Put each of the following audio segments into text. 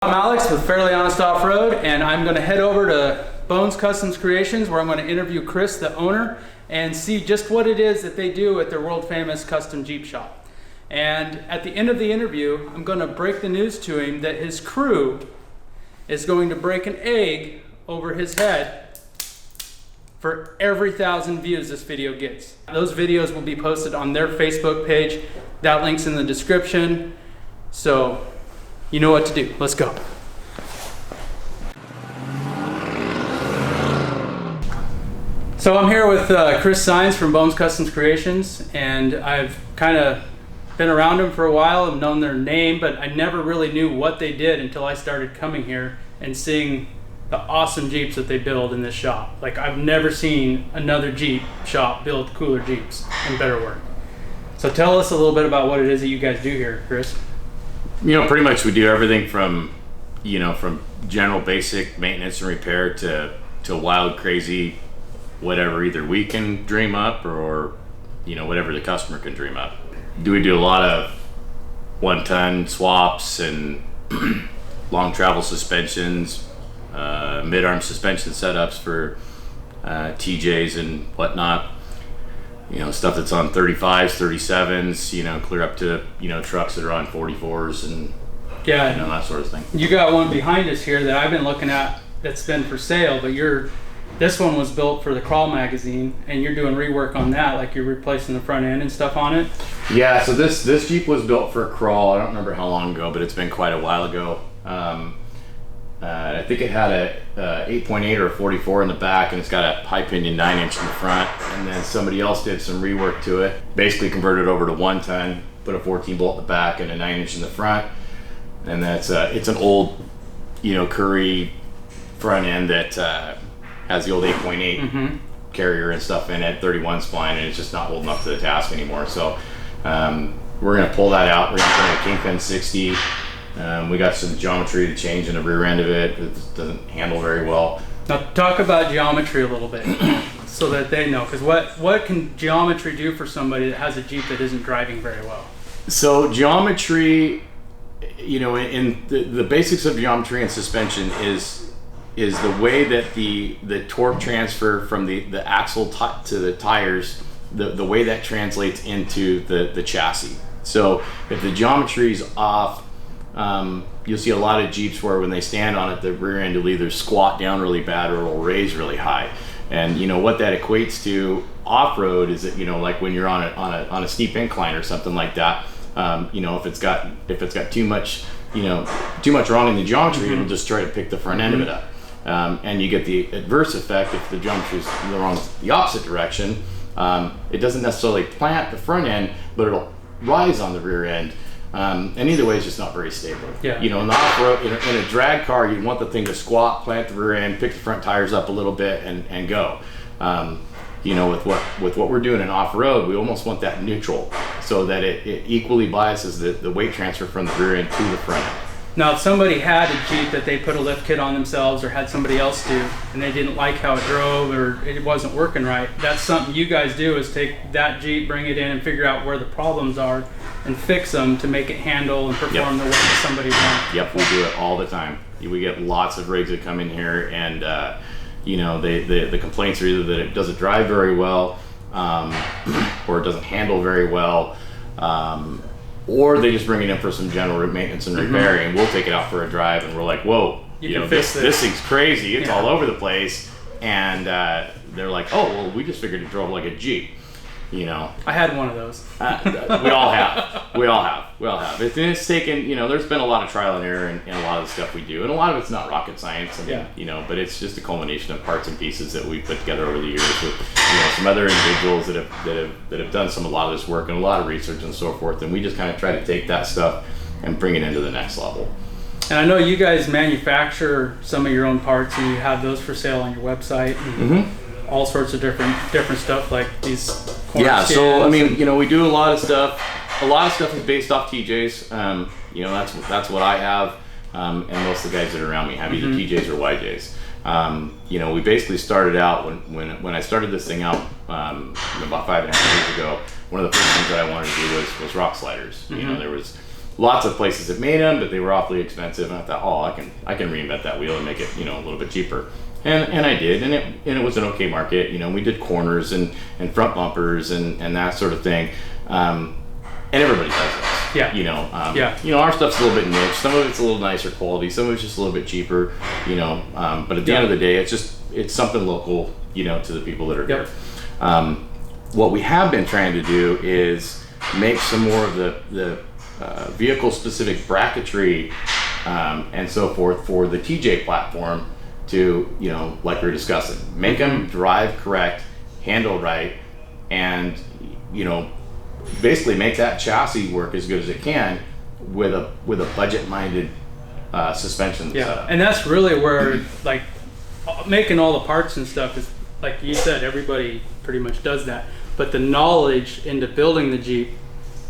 I'm Alex with Fairly Honest Off-Road, and I'm going to head over to Bones Customs Creations where I'm going to interview Chris, the owner, and see just what it is that they do at their world famous custom Jeep shop. And at the end of the interview, I'm going to break the news to him that his crew is going to break an egg over his head for every 1,000 views this video gets. Those videos will be posted on their Facebook page. That link's in the description. So you know what to do. Let's go. So I'm here with Chris Sines from Bones Customs Creations, and I've kind of been around them for a while and known their name, but I never really knew what they did until I started coming here and seeing the awesome Jeeps that they build in this shop. Like, I've never seen another Jeep shop build cooler Jeeps and better work. So tell us a little bit about what it is that you guys do here, Chris. You know, pretty much we do everything from, from general basic maintenance and repair to wild, crazy, whatever either we can dream up or whatever the customer can dream up. We do a lot of 1-ton swaps and long travel suspensions, mid-arm suspension setups for TJs and whatnot. Stuff that's on 35s, 37s, clear up to, trucks that are on 44s and that sort of thing. You got one behind us here that I've been looking at that's been for sale, but this one was built for the Crawl magazine, and you're doing rework on that, like you're replacing the front end and stuff on it. Yeah, so this Jeep was built for Crawl. I don't remember how long ago, but it's been quite a while ago. I think it had a 8.8 or a 44 in the back, and it's got a high pinion 9-inch in the front, and then somebody else did some rework to it, basically converted it over to 1-ton, put a 14 bolt in the back and a 9-inch in the front, and that's it's an old Curry front end that has the old 8.8 carrier and stuff in it, 31 spline, and it's just not holding up to the task anymore. So we're going to pull that out. We're going to put in a Kingpin 60. We got some geometry to change in the rear end of it. It doesn't handle very well. Now talk about geometry a little bit so that they know, because what can geometry do for somebody that has a Jeep that isn't driving very well? So geometry, in the basics of geometry and suspension is the way that the torque transfer from the axle to the tires, the way that translates into the chassis. So if the geometry is off, you'll see a lot of Jeeps where when they stand on it, the rear end will either squat down really bad or it'll raise really high. And what that equates to off-road is that like when you're on a steep incline or something like that, if it's got too much wrong in the geometry, it'll just try to pick the front end of it up. And you get the adverse effect if the geometry is the opposite direction. It doesn't necessarily plant the front end, but it'll rise on the rear end. And either way, it's just not very stable. Yeah. In the off-road, in a drag car, you want the thing to squat, plant the rear end, pick the front tires up a little bit, and go. With what we're doing in off-road, we almost want that neutral, so that it equally biases the weight transfer from the rear end to the front end. Now, if somebody had a Jeep that they put a lift kit on themselves or had somebody else do, and they didn't like how it drove or it wasn't working right, that's something you guys do, is take that Jeep, bring it in, and figure out where the problems are and fix them to make it handle and perform the way that somebody wants. Yep, we do it all the time. We get lots of rigs that come in here, and the complaints are either that it doesn't drive very well, or it doesn't handle very well, or they just bring it in for some general maintenance and repair, and we'll take it out for a drive, and we're like, whoa, this thing's crazy, it's all over the place, and they're like, oh, well, we just figured it drove like a Jeep. I had one of those. We all have. It's taken, there's been a lot of trial and error in a lot of the stuff we do, and a lot of it's not rocket science. But it's just a culmination of parts and pieces that we've put together over the years with some other individuals that have done a lot of this work and a lot of research and so forth, and we just kind of try to take that stuff and bring it into the next level. And I know you guys manufacture some of your own parts, and you have those for sale on your website. All sorts of different stuff, like these corner skins. So I mean, we do a lot of stuff. A lot of stuff is based off TJs. That's what I have, and most of the guys that are around me have either TJs or YJs. We basically started out when I started this thing out about 5.5 years ago. One of the first things that I wanted to do was rock sliders. There was lots of places have made them, but they were awfully expensive. And I thought, oh, I can reinvent that wheel and make it, you know, a little bit cheaper. And I did, and it was an okay market. You know, we did corners and front bumpers and that sort of thing. And everybody does this. Yeah. You know, you know, our stuff's a little bit niche. Some of it's a little nicer quality. Some of it's just a little bit cheaper. You know, but at the end of the day, it's something local. You know, to the people that are here. What we have been trying to do is make some more of the vehicle-specific bracketry and so forth for the TJ platform. To, you know, like we were discussing, make them drive correct, handle right, and, you know, basically make that chassis work as good as it can with a budget-minded suspension setup. And that's really where, like, making all the parts and stuff is, like you said, everybody pretty much does that. But the knowledge into building the Jeep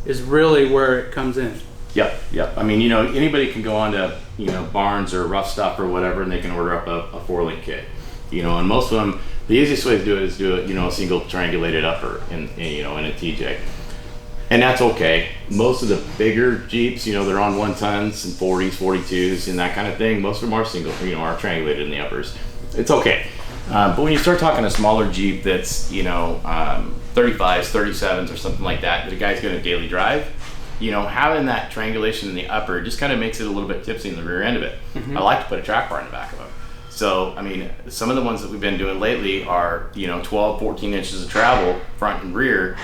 is really where it comes in. Yep. I mean, you know, anybody can go on to, you know, Barnes or Rough Stuff or whatever, and they can order up a 4-link kit. You know, and most of them, the easiest way to do it is do it, you know, a single triangulated upper in you know, in a TJ. And that's okay. Most of the bigger Jeeps, you know, they're on 1 tons and 40s, 42s and that kind of thing. Most of them are single, you know, are triangulated in the uppers. It's okay. But when you start talking a smaller Jeep that's, you know, 35s, 37s or something like that a guy's going to daily drive, you know, having that triangulation in the upper just kind of makes it a little bit tipsy in the rear end of it. I like to put a track bar in the back of them. So, I mean, some of the ones that we've been doing lately are, you know, 12, 14 inches of travel, front and rear.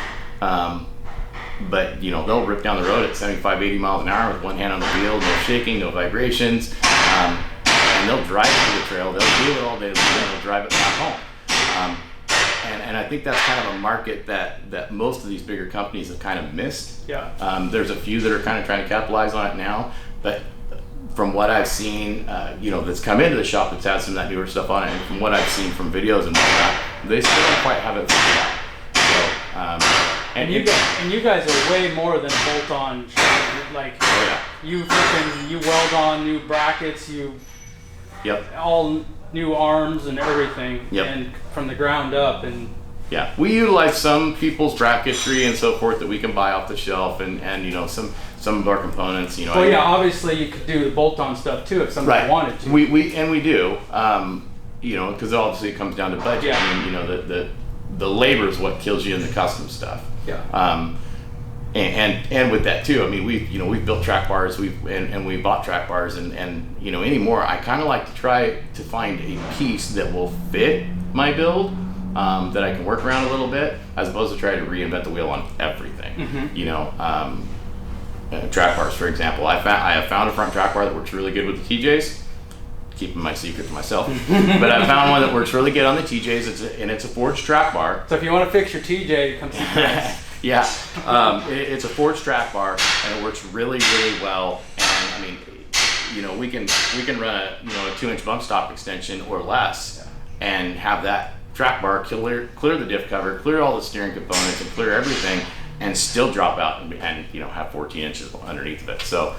But, you know, they'll rip down the road at 75, 80 miles an hour with one hand on the wheel, no shaking, no vibrations. And they'll drive it to the trail. They'll do it all day, they'll drive it back home. And I think that's kind of a market that most of these bigger companies have kind of missed. There's a few that are kind of trying to capitalize on it now, but from what I've seen, you know, that's come into the shop that's had some of that newer stuff on it, and from what I've seen from videos and whatnot, they still don't quite have it figured out. So, and you guys are way more than a bolt-on shop. Like, you weld on new brackets, all new arms and everything, and from the ground up. And we utilize some people's bracketry and so forth that we can buy off the shelf, and you know, some of our components, you know. Well, obviously you could do the bolt-on stuff too if somebody wanted to. We do, you know, because obviously it comes down to budget. I mean, you know, the labor is what kills you in the custom stuff. And with that too, I mean, we've built track bars, we bought track bars, and you know, anymore, I kind of like to try to find a piece that will fit my build, that I can work around a little bit, as opposed to try to reinvent the wheel on everything. You know, track bars, for example, I have found a front track bar that works really good with the TJs. Keeping my secret to myself, but I found one that works really good on the TJs. It's a forged track bar. So if you want to fix your TJ, come see Chris. It's a forged track bar, and it works really, really well. And I mean, you know, we can run a 2-inch bump stop extension or less, and have that track bar clear the diff cover, clear all the steering components, and clear everything, and still drop out and you know, have 14 inches underneath of it. So.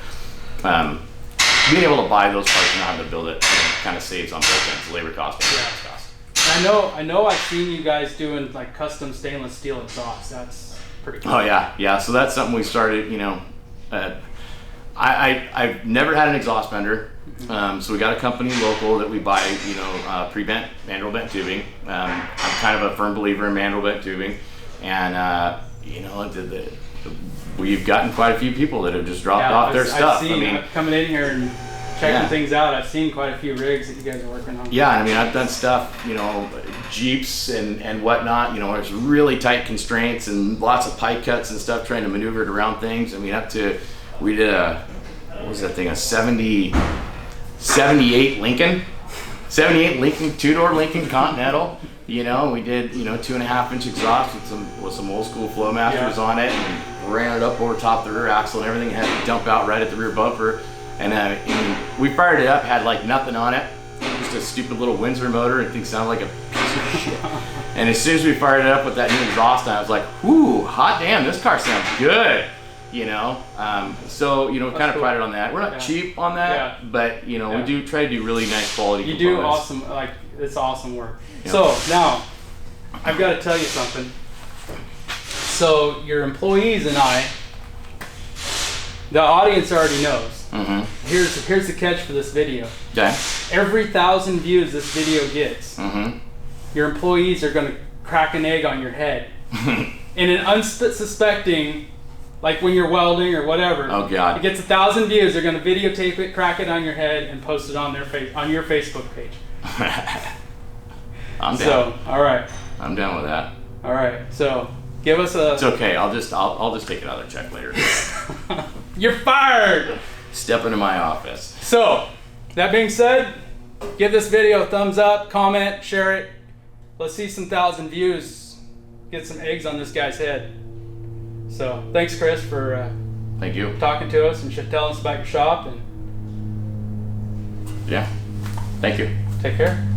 Being able to buy those parts and not having to build it kind of saves on both ends, labor cost and maintenance cost. I know I've seen you guys doing like custom stainless steel exhaust. That's pretty cool. Oh yeah. So that's something we started, you know, I've never had an exhaust bender. So we got a company local that we buy, you know, pre-bent, mandrel bent tubing. I'm kind of a firm believer in mandrel bent tubing. And, you know, we've gotten quite a few people that have just dropped off their stuff. I mean, coming in here and checking things out, I've seen quite a few rigs that you guys are working on. I mean, I've done stuff, you know, Jeeps and whatnot, you know, there's really tight constraints and lots of pipe cuts and stuff, trying to maneuver it around things. I mean, we did what was that thing, a 78 Lincoln 2-door Lincoln Continental. You know, we did, you know, 2.5-inch exhaust with some old school flow masters on it, and ran it up over top the rear axle and everything. It had to dump out right at the rear bumper, and we fired it up, had like nothing on it, just a stupid little Windsor motor, and things sounded like a piece of shit. And as soon as we fired it up with that new exhaust, I was like, "Whoo, hot damn, this car sounds good." You know, so you know, kind of prided on that. We're not cheap on that, but you know, we do try to do really nice quality. You components. do awesome, like it's awesome work. So now, I've got to tell you something. So your employees and I the audience already knows. Mm-hmm. Here's the catch for this video. Okay. Every 1,000 views this video gets, Mm-hmm. your employees are going to crack an egg on your head. In an unsuspecting, like when you're welding or whatever. Oh God. It gets 1,000 views. They're going to videotape it, crack it on your head, and post it on on your Facebook page. I'm down. So, all right, I'm down with that. all right. So, give us It's a. okay. I'll just take another check later. You're fired. Step into my office. So, that being said, give this video a thumbs up, comment, share it. Let's see some 1,000 views. Get some eggs on this guy's head. So, thanks, Chris, for Thank you. talking to us and telling us about your shop. And Yeah. Thank you. take care.